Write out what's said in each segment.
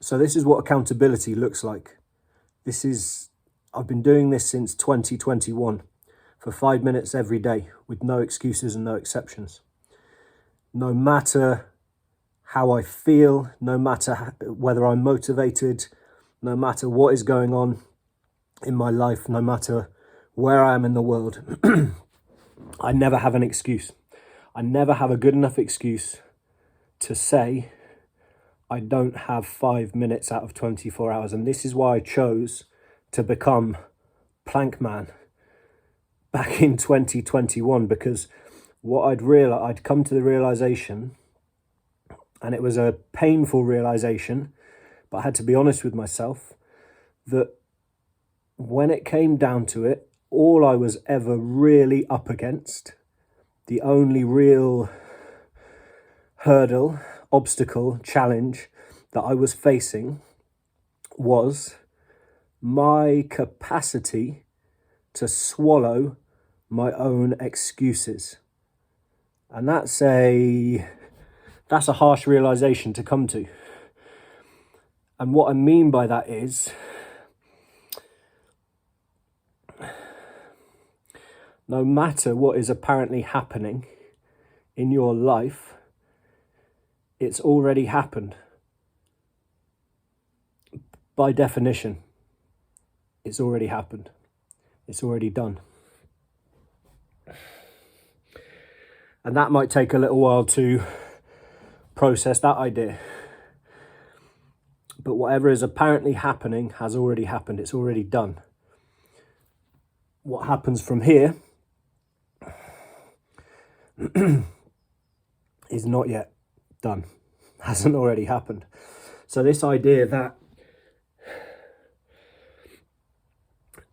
So this is what accountability looks like. I've been doing this since 2021 for 5 minutes every day with no excuses and no exceptions. No matter how I feel, no matter whether I'm motivated, no matter what is going on in my life, no matter where I am in the world, I never have an excuse. I never have a good enough excuse to say I don't have 5 minutes out of 24 hours. And this is why I chose to become Plank Man back in 2021, because I'd come to the realization, and it was a painful realization, but I had to be honest with myself, that when it came down to it, all I was ever really up against, the only real hurdle, obstacle, challenge that I was facing was my capacity to swallow my own excuses. And that's a harsh realization to come to. And what I mean by that is, no matter what is apparently happening in your life, it's already happened. By definition, it's already happened. It's already done. And that might take a little while to process that idea. But whatever is apparently happening has already happened. It's already done. What happens from here is not yet done. Hasn't already happened. So this idea that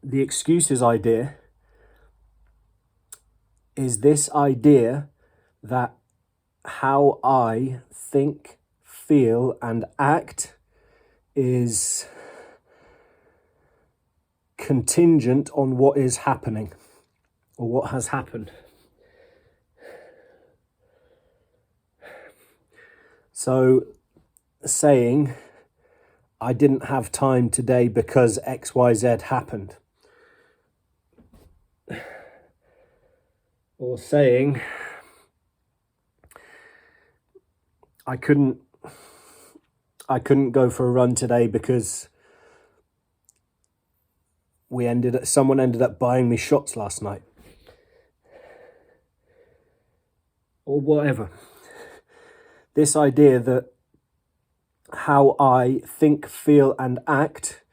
the excuses idea is this idea that how I think, feel, and act is contingent on what is happening or what has happened. So saying, I didn't have time today because XYZ happened. Or saying, I couldn't go for a run today because someone ended up buying me shots last night. Or whatever. This idea that how I think, feel, and act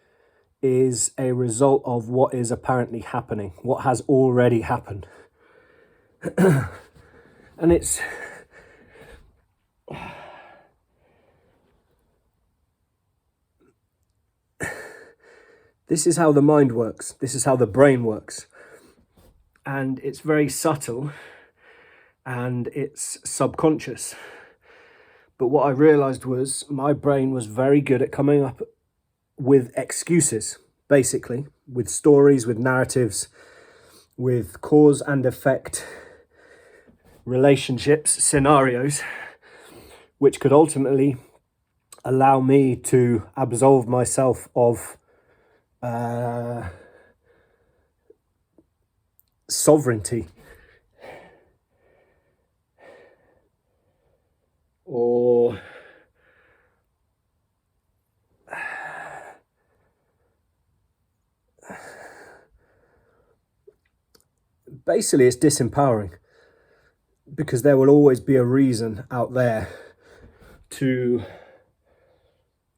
is a result of what is apparently happening, what has already happened. And this is how the mind works. This is how the brain works. And it's very subtle and it's subconscious. But what I realized was my brain was very good at coming up with excuses, basically, with stories, with narratives, with cause and effect relationships, scenarios, which could ultimately allow me to absolve myself of sovereignty, or basically it's disempowering, because there will always be a reason out there to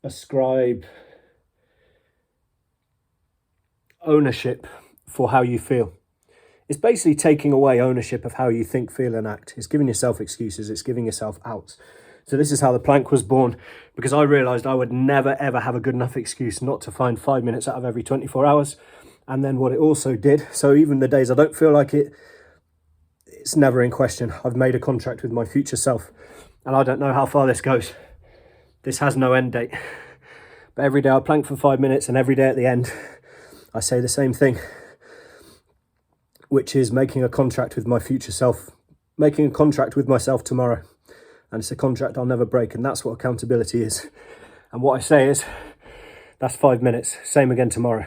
ascribe ownership for how you feel. It's basically taking away ownership of how you think, feel, and act. It's giving yourself excuses. It's giving yourself outs. So this is how the plank was born, because I realized I would never, ever have a good enough excuse not to find 5 minutes out of every 24 hours. And then what it also did, so even the days I don't feel like it, it's never in question. I've made a contract with my future self, and I don't know how far this goes. This has no end date. But every day I plank for 5 minutes, and every day at the end, I say the same thing, which is making a contract with my future self, making a contract with myself tomorrow. And it's a contract I'll never break. And that's what accountability is. And what I say is, that's 5 minutes. Same again tomorrow.